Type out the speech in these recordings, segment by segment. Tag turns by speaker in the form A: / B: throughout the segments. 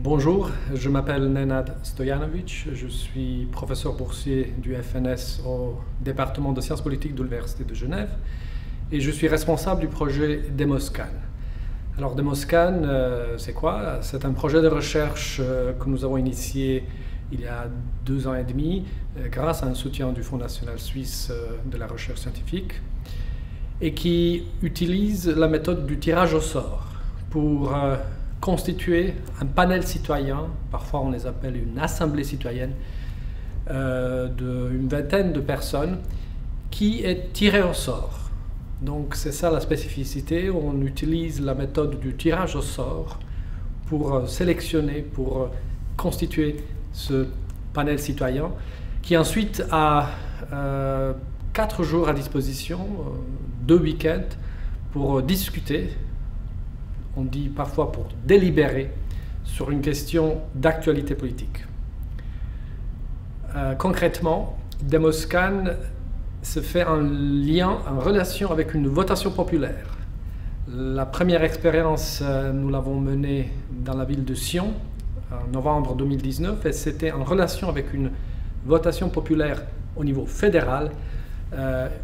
A: Bonjour, je m'appelle Nenad Stojanovic, je suis professeur boursier du FNS au département de sciences politiques de l'Université de Genève et je suis responsable du projet Demoscan. Alors Demoscan, c'est quoi? C'est un projet de recherche que nous avons initié il y a 2 ans et demi grâce à un soutien du Fonds national suisse de la recherche scientifique et qui utilise la méthode du tirage au sort pour constituer un panel citoyen, parfois on les appelle une assemblée citoyenne, d'une vingtaine de personnes qui est tirée au sort. Donc c'est ça la spécificité, on utilise la méthode du tirage au sort pour sélectionner, pour constituer ce panel citoyen qui ensuite a 4 jours à disposition, 2 week-ends pour discuter. On dit parfois pour délibérer sur une question d'actualité politique. Concrètement, Demoscan se fait en lien, en relation avec une votation populaire. La première expérience, nous l'avons menée dans la ville de Sion en novembre 2019 et c'était en relation avec une votation populaire au niveau fédéral,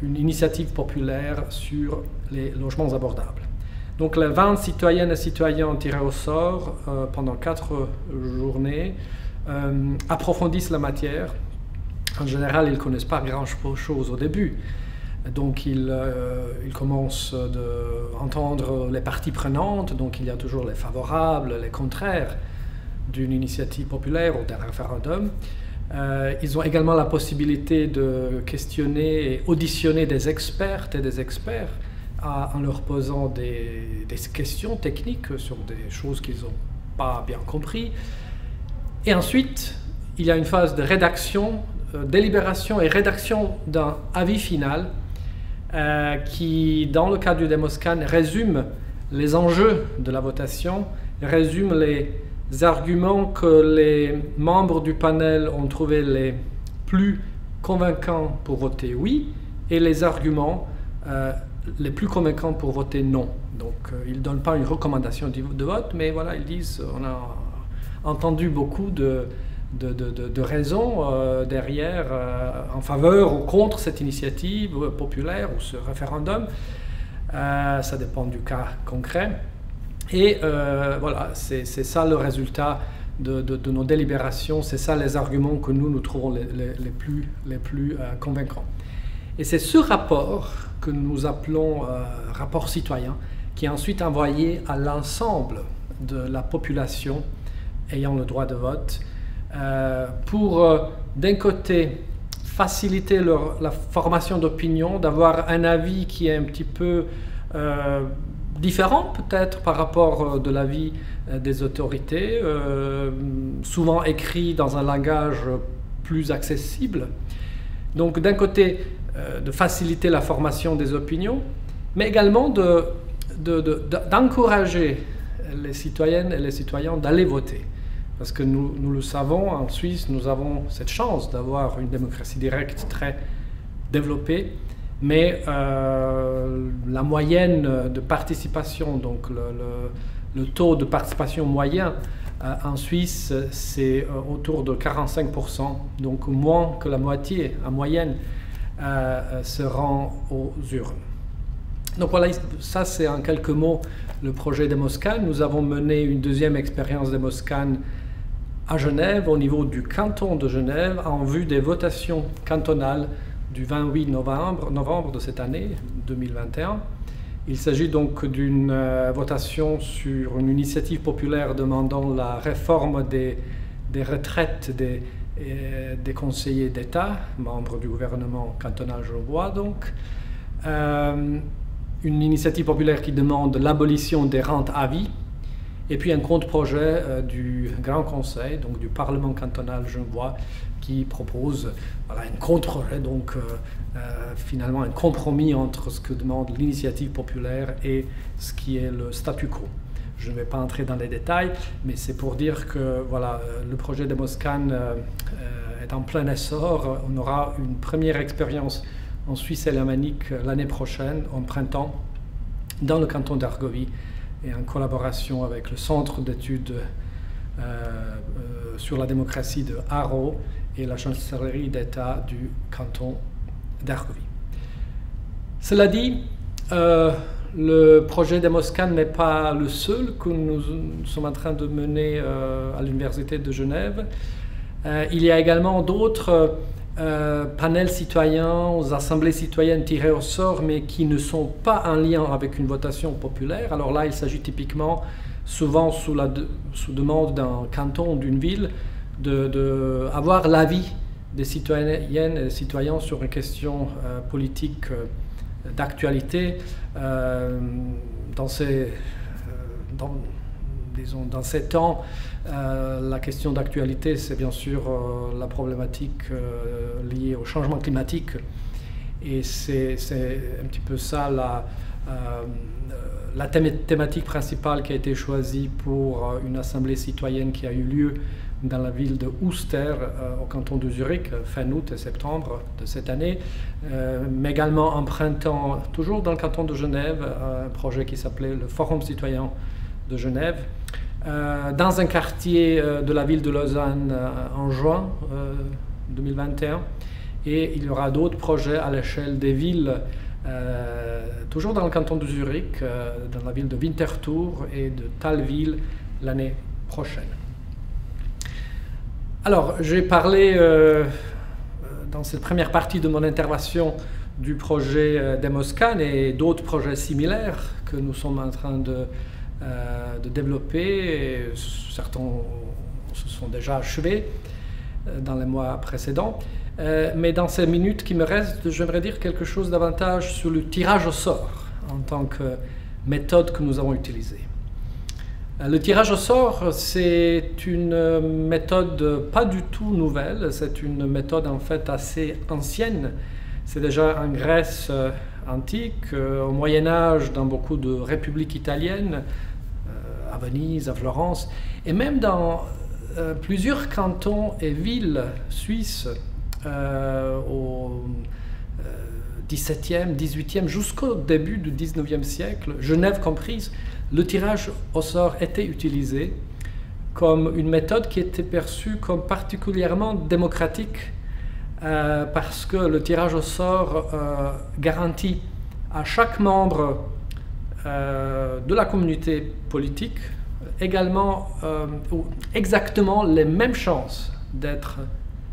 A: une initiative populaire sur les logements abordables. Donc les 20 citoyennes et citoyens tirés au sort pendant 4 journées approfondissent la matière. En général, ils ne connaissent pas grand-chose au début. Donc ils commencent à entendre les parties prenantes. Donc il y a toujours les favorables, les contraires d'une initiative populaire ou d'un référendum. Ils ont également la possibilité de questionner et auditionner des expertes et des experts en leur posant des questions techniques sur des choses qu'ils n'ont pas bien compris. Et ensuite, il y a une phase de rédaction, délibération et rédaction d'un avis final qui, dans le cas du Demoscan, résume les enjeux de la votation, résume les arguments que les membres du panel ont trouvé les plus convaincants pour voter oui et les arguments les plus convaincants pour voter non. Donc ils ne donnent pas une recommandation de vote, mais voilà, ils disent on a entendu beaucoup de raisons derrière en faveur ou contre cette initiative populaire ou ce référendum. Ça dépend du cas concret. Et voilà, c'est ça le résultat de nos délibérations, c'est ça les arguments que nous trouvons les plus convaincants. Et c'est ce rapport que nous appelons rapport citoyen, qui est ensuite envoyé à l'ensemble de la population ayant le droit de vote pour, d'un côté, faciliter la formation d'opinion, d'avoir un avis qui est un petit peu différent peut-être par rapport de l'avis des autorités, souvent écrit dans un langage plus accessible. Donc d'un côté, de faciliter la formation des opinions, mais également d'encourager les citoyennes et les citoyens d'aller voter. Parce que nous le savons, en Suisse, nous avons cette chance d'avoir une démocratie directe très développée, mais la moyenne de participation, donc le taux de participation moyen en Suisse, c'est autour de 45%, donc moins que la moitié en moyenne se rend aux urnes. Donc voilà, ça c'est en quelques mots le projet Demoscan. Nous avons mené une deuxième expérience Demoscan à Genève, au niveau du canton de Genève, en vue des votations cantonales du 28 novembre de cette année, 2021. Il s'agit donc d'une votation sur une initiative populaire demandant la réforme des retraites des conseillers d'État, membres du gouvernement cantonal genevois donc. Une initiative populaire qui demande l'abolition des rentes à vie, et puis un contre-projet du Grand Conseil, donc du Parlement cantonal genevois, qui propose voilà, un contre-projet, donc finalement un compromis entre ce que demande l'initiative populaire et ce qui est le statu quo. Je ne vais pas entrer dans les détails, mais c'est pour dire que voilà, le projet Demoscan est en plein essor. On aura une première expérience en Suisse alémanique l'année prochaine, en printemps, dans le canton d'Argovie, et en collaboration avec le Centre d'études sur la démocratie de Haro et la chancellerie d'État du canton d'Argovie. Cela dit, le projet Demoscan n'est pas le seul que nous sommes en train de mener à l'Université de Genève. Il y a également d'autres panels citoyens, assemblées citoyennes tirées au sort, mais qui ne sont pas en lien avec une votation populaire. Alors là, il s'agit typiquement, souvent sous demande d'un canton ou d'une ville, d'avoir l'avis des citoyennes et des citoyens sur une question politique d'actualité. Dans ces temps, la question d'actualité, c'est bien sûr la problématique liée au changement climatique. Et c'est un petit peu ça la thématique principale qui a été choisie pour une assemblée citoyenne qui a eu lieu dans la ville de Uster, au canton de Zurich, fin août et septembre de cette année, mais également en printemps, toujours dans le canton de Genève, un projet qui s'appelait le Forum citoyen de Genève, dans un quartier de la ville de Lausanne en juin 2021, et il y aura d'autres projets à l'échelle des villes, toujours dans le canton de Zurich, dans la ville de Winterthur et de Thalwil l'année prochaine. Alors, j'ai parlé dans cette première partie de mon intervention du projet Demoscan et d'autres projets similaires que nous sommes en train de développer. Et certains se sont déjà achevés dans les mois précédents. Mais dans ces minutes qui me restent, j'aimerais dire quelque chose davantage sur le tirage au sort en tant que méthode que nous avons utilisée. Le tirage au sort, c'est une méthode pas du tout nouvelle, c'est une méthode en fait assez ancienne. C'est déjà en Grèce antique, au Moyen-Âge, dans beaucoup de républiques italiennes, à Venise, à Florence, et même dans plusieurs cantons et villes suisses au XVIIe, XVIIIe, jusqu'au début du XIXe siècle, Genève comprise. Le tirage au sort était utilisé comme une méthode qui était perçue comme particulièrement démocratique parce que le tirage au sort garantit à chaque membre de la communauté politique également exactement les mêmes chances d'être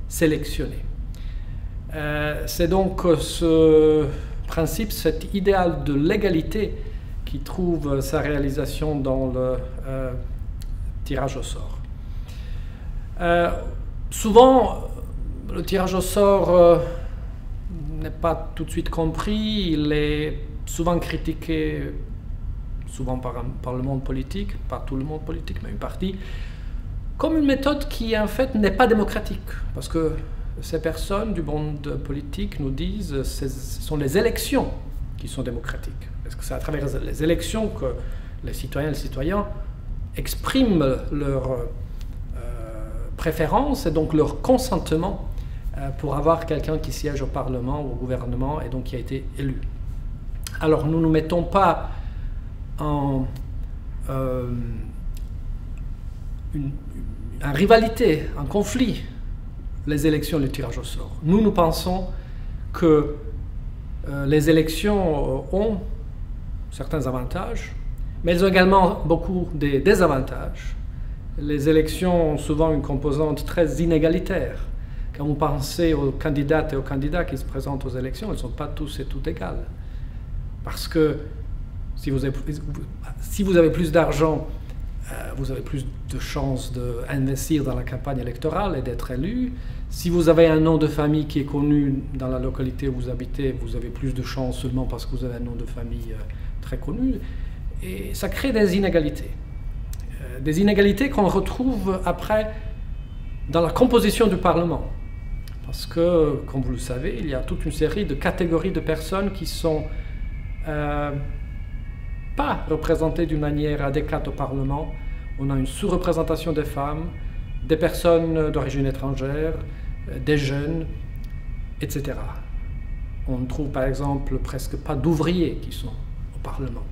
A: sélectionné. C'est donc ce principe, cet idéal de l'égalité qui trouve sa réalisation dans le tirage au sort. Souvent, le tirage au sort n'est pas tout de suite compris, il est souvent critiqué, souvent par le monde politique, pas tout le monde politique, mais une partie, comme une méthode qui en fait n'est pas démocratique, parce que ces personnes du monde politique nous disent que ce sont les élections qui sont démocratiques. Parce que c'est à travers les élections que les citoyennes et les citoyens expriment leurs préférences et donc leur consentement pour avoir quelqu'un qui siège au Parlement ou au gouvernement et donc qui a été élu. Alors nous ne nous mettons pas en rivalité, en conflit, les élections et le tirage au sort. Nous pensons que les élections ont certains avantages, mais elles ont également beaucoup de désavantages. Les élections ont souvent une composante très inégalitaire. Quand vous pensez aux candidates et aux candidats qui se présentent aux élections, elles ne sont pas tous et toutes égales. Parce que si vous avez plus d'argent, vous avez plus de chances d'investir dans la campagne électorale et d'être élu. Si vous avez un nom de famille qui est connu dans la localité où vous habitez, vous avez plus de chances seulement parce que vous avez un nom de famille très connu. Et ça crée des inégalités. Des inégalités qu'on retrouve après dans la composition du Parlement. Parce que, comme vous le savez, il y a toute une série de catégories de personnes qui ne sont pas représentées d'une manière adéquate au Parlement. On a une sous-représentation des femmes, des personnes d'origine étrangère, des jeunes, etc. On ne trouve par exemple presque pas d'ouvriers qui sont au Parlement.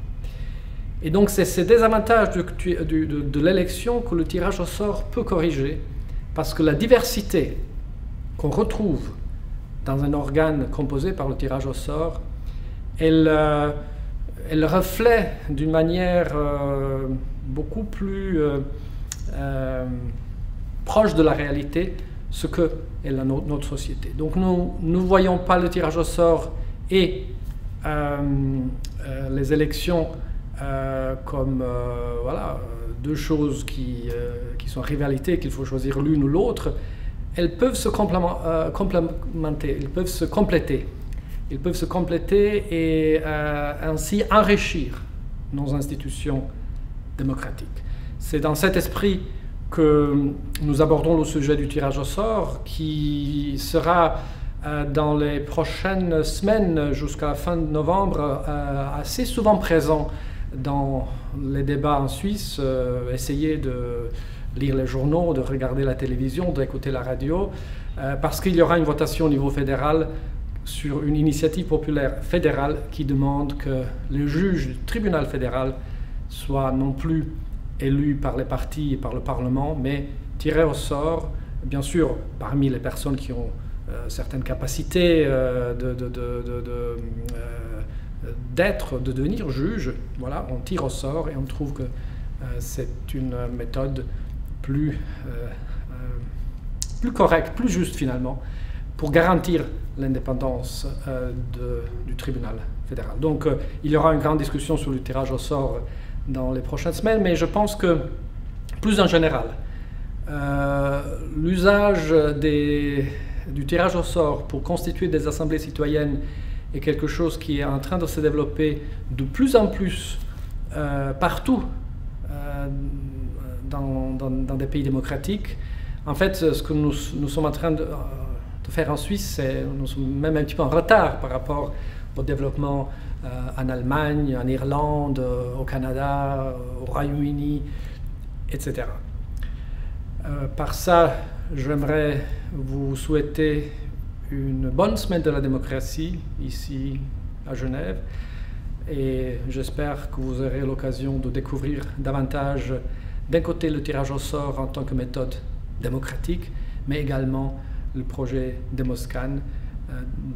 A: Et donc c'est ces désavantages de l'élection que le tirage au sort peut corriger, parce que la diversité qu'on retrouve dans un organe composé par le tirage au sort, elle reflète d'une manière beaucoup plus proche de la réalité ce qu'est notre société. Donc nous ne voyons pas le tirage au sort et les élections comme voilà, deux choses qui sont rivalité, qu'il faut choisir l'une ou l'autre. Elles peuvent se complémenter, elles peuvent se compléter. Ils peuvent se compléter et ainsi enrichir nos institutions démocratiques. C'est dans cet esprit que nous abordons le sujet du tirage au sort, qui sera dans les prochaines semaines jusqu'à la fin de novembre assez souvent présent dans les débats en Suisse. Essayez de lire les journaux, de regarder la télévision, d'écouter la radio, parce qu'il y aura une votation au niveau fédéral sur une initiative populaire fédérale qui demande que les juges du tribunal fédéral soient non plus élus par les partis et par le Parlement, mais tirés au sort, bien sûr, parmi les personnes qui ont certaines capacités de devenir juge. Voilà, on tire au sort et on trouve que c'est une méthode plus correcte, plus juste finalement, pour garantir l'indépendance du tribunal fédéral. Donc il y aura une grande discussion sur le tirage au sort dans les prochaines semaines, mais je pense que, plus en général, l'usage du tirage au sort pour constituer des assemblées citoyennes est quelque chose qui est en train de se développer de plus en plus partout dans des pays démocratiques. En fait, ce que nous sommes en train de faire en Suisse, c'est nous sommes même un petit peu en retard par rapport au développement en Allemagne, en Irlande, au Canada, au Royaume-Uni, etc. Par ça, j'aimerais vous souhaiter une bonne semaine de la démocratie ici à Genève, et j'espère que vous aurez l'occasion de découvrir davantage, d'un côté, le tirage au sort en tant que méthode démocratique, mais également le projet Demoscan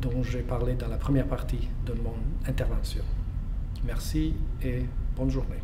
A: dont j'ai parlé dans la première partie de mon intervention. Merci et bonne journée.